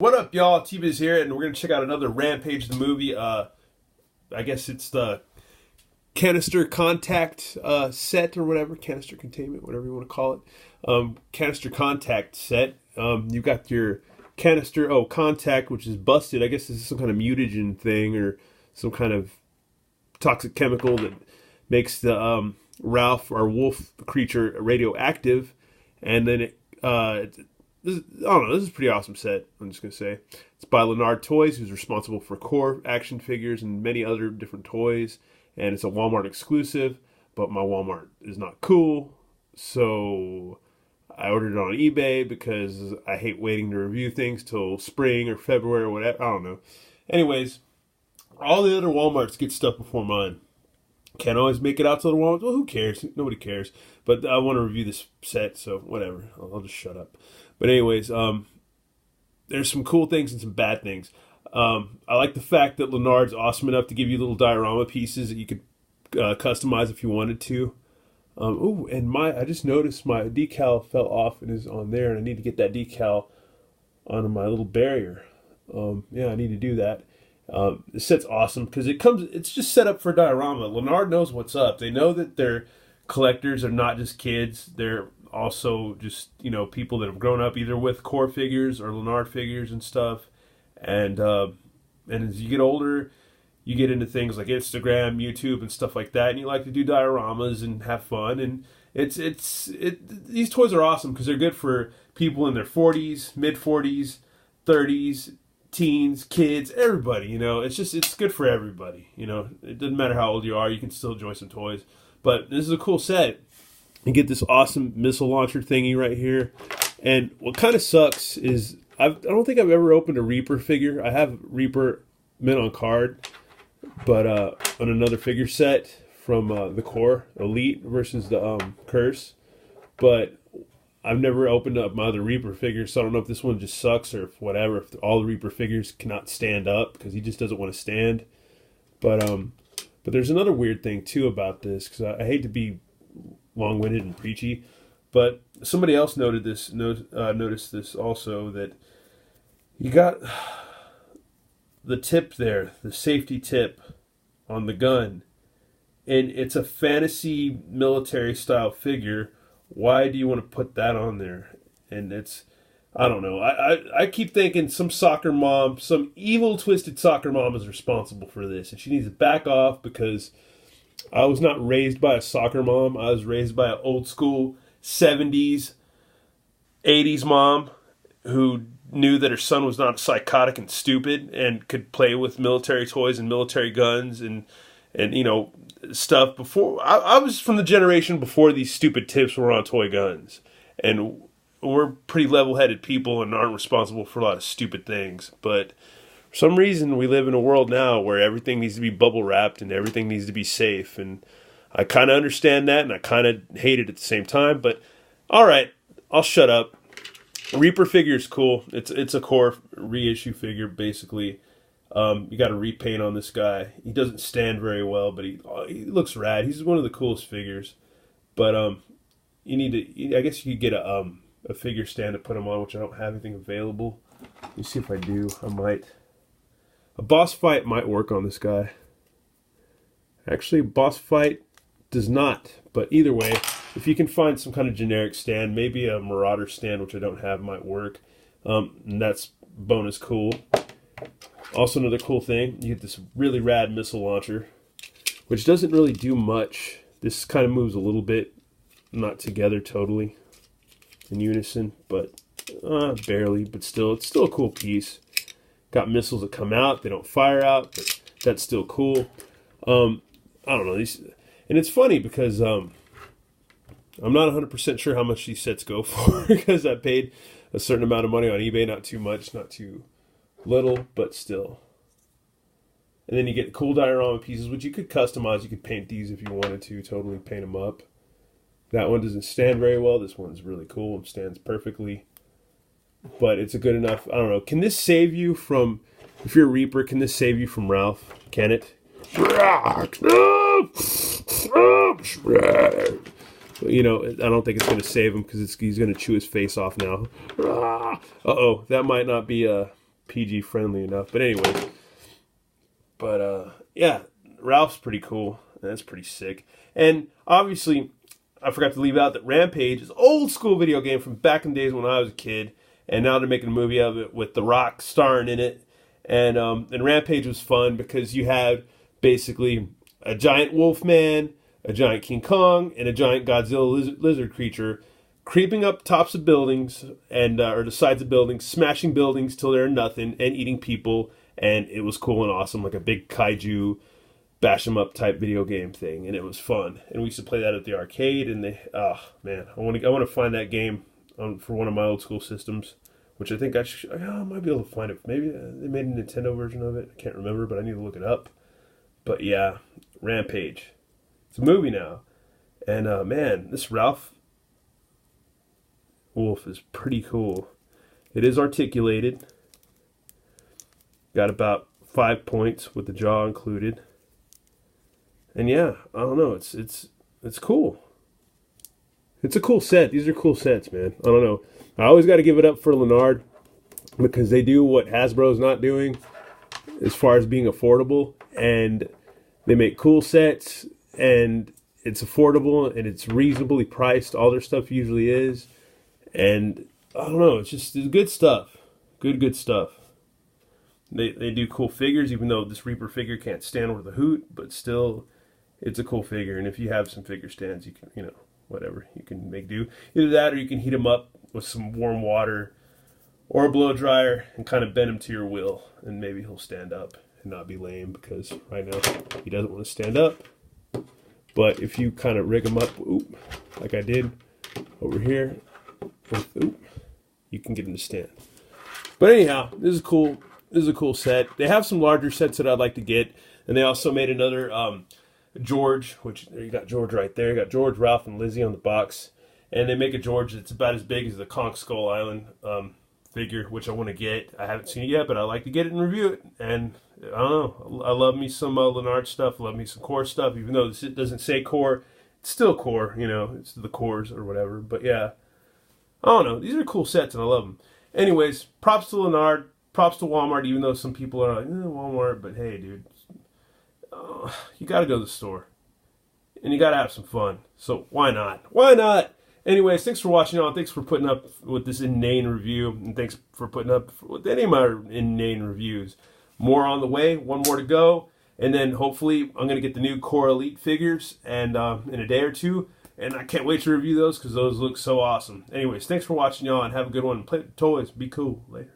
What up, y'all? T-Biz here, and we're going to check out another Rampage, the movie. I guess it's the Canister Contact set or whatever. Canister Containment, whatever you want to call it. Canister Contact set. You've got your canister, contact, which is busted. I guess this is some kind of mutagen thing or some kind of toxic chemical that makes the Ralph, or wolf creature, radioactive. And then I don't know, this is a pretty awesome set, I'm just going to say. It's by Leonard Toys, who's responsible for core action figures and many other different toys. And it's a Walmart exclusive, but my Walmart is not cool. So I ordered it on eBay because I hate waiting to review things till spring or February or whatever. I don't know. Anyways, all the other Walmarts get stuff before mine. Can't always make it out to the Walmart. Well, who cares? Nobody cares. But I want to review this set, so whatever. I'll just shut up. But anyways, there's some cool things and some bad things. I like the fact that Leonard's awesome enough to give you little diorama pieces that you could customize if you wanted to. I just noticed my decal fell off and is on there, and I need to get that decal onto my little barrier. I need to do that. This set's awesome because it's just set up for diorama. Leonard knows what's up. They know that their collectors are not just kids. They're also just, people that have grown up either with core figures or Leonard figures and stuff. And as you get older, you get into things like Instagram, YouTube, and stuff like that, and you like to do dioramas and have fun. And these toys are awesome because they're good for people in their 40s, mid 40s, 30s, teens, kids, everybody. It's good for everybody. It doesn't matter how old you are, you can still enjoy some toys. But this is a cool set. You get this awesome missile launcher thingy right here. And what kind of sucks is I don't think I've ever opened a Reaper figure. I have Reaper mint on card, but on another figure set from the Core Elite versus the Curse. But I've never opened up my other Reaper figures, so I don't know if this one just sucks or if whatever. If all the Reaper figures cannot stand up because he just doesn't want to stand. But there's another weird thing too about this, because I hate to be long-winded and preachy, but somebody else noticed this also, that you got the tip there, the safety tip on the gun, and it's a fantasy military style figure. Why do you want to put that on there? And I don't know. I keep thinking some soccer mom, some evil twisted soccer mom is responsible for this, and she needs to back off, because I was not raised by a soccer mom. I was raised by an old school 70s, 80s mom who knew that her son was not psychotic and stupid and could play with military toys and military guns and stuff before. I was from the generation before these stupid tips were on toy guns. And we're pretty level-headed people and aren't responsible for a lot of stupid things. But for some reason, we live in a world now where everything needs to be bubble wrapped and everything needs to be safe. And I kind of understand that, and I kind of hate it at the same time. But all right, I'll shut up. Reaper figure is cool. It's a core reissue figure, basically. You got a repaint on this guy. He doesn't stand very well, but he looks rad. He's one of the coolest figures. But I guess you could get a figure stand to put him on, which I don't have anything available. Let me see if I do. I might. A boss fight might work on this guy. Actually, a boss fight does not. But either way, if you can find some kind of generic stand, maybe a Marauder stand, which I don't have, might work. And that's bonus cool. Also, another cool thing, you get this really rad missile launcher, which doesn't really do much. This kind of moves a little bit, not together totally in unison, but barely. But still, it's still a cool piece. Got missiles that come out; they don't fire out, but that's still cool. I don't know these, and it's funny because I'm not 100% sure how much these sets go for because I paid a certain amount of money on eBay. Not too much, not too little, but still. And then you get cool diorama pieces, which you could customize. You could paint these if you wanted to, totally paint them up. That one doesn't stand very well. This one's really cool. It stands perfectly. But it's a good enough, I don't know. Can this save you from, if you're a Reaper, can this save you from Ralph? Can it? I don't think it's going to save him because he's going to chew his face off now. Uh-oh, that might not be PG friendly enough. But anyways, yeah, Ralph's pretty cool. That's pretty sick. And obviously, I forgot to leave out that Rampage is an old school video game from back in the days when I was a kid, and now they're making a movie of it with The Rock starring in it. And Rampage was fun because you had basically a giant wolf man, a giant King Kong, and a giant Godzilla lizard creature creeping up tops of buildings and or the sides of buildings, smashing buildings till they're nothing, and eating people. And it was cool and awesome, like a big kaiju bash 'em up type video game thing, and it was fun. And we used to play that at the arcade. And I want to find that game for one of my old school systems, which I think I might be able to find it. Maybe they made a Nintendo version of it. I can't remember, but I need to look it up. But yeah, Rampage. It's a movie now, and man, this Ralph wolf is pretty cool. It is articulated. Got about 5 points with the jaw included. And yeah, I don't know. It's cool. It's a cool set. These are cool sets, man. I don't know. I always got to give it up for Lennard because they do what Hasbro's not doing as far as being affordable, and they make cool sets, and it's affordable and it's reasonably priced. All their stuff usually is, and I don't know. It's good stuff. Good stuff. They do cool figures, even though this Reaper figure can't stand over the hoot, but still, it's a cool figure. And if you have some figure stands, you can, whatever, you can make do. Either that or you can heat them up with some warm water or a blow dryer and kind of bend him to your will, and maybe he'll stand up and not be lame, because right now he doesn't want to stand up. But if you kind of rig him up, like I did over here, you can get him to stand. But anyhow, this is cool. This is a cool set. They have some larger sets that I'd like to get, and they also made another George, which you got George right there. You got George, Ralph, and Lizzie on the box, and they make a George that's about as big as the Kong Skull Island figure, which I want to get. I haven't seen it yet, but I like to get it and review it. And I don't know. I love me some Lennard stuff. I love me some core stuff, even though it doesn't say core. It's still core. It's the cores or whatever. But yeah, I don't know. These are cool sets, and I love them. Anyways, props to Lennard. Props to Walmart, even though some people are like, Walmart, but hey, dude, you got to go to the store, and you got to have some fun. So why not? Why not? Anyways, thanks for watching on. Thanks for putting up with this inane review, and thanks for putting up with any of my inane reviews. More on the way, one more to go, and then hopefully I'm going to get the new Core Elite figures and in a day or two, and I can't wait to review those because those look so awesome. Anyways, thanks for watching, y'all, and have a good one. Play with toys. Be cool. Later.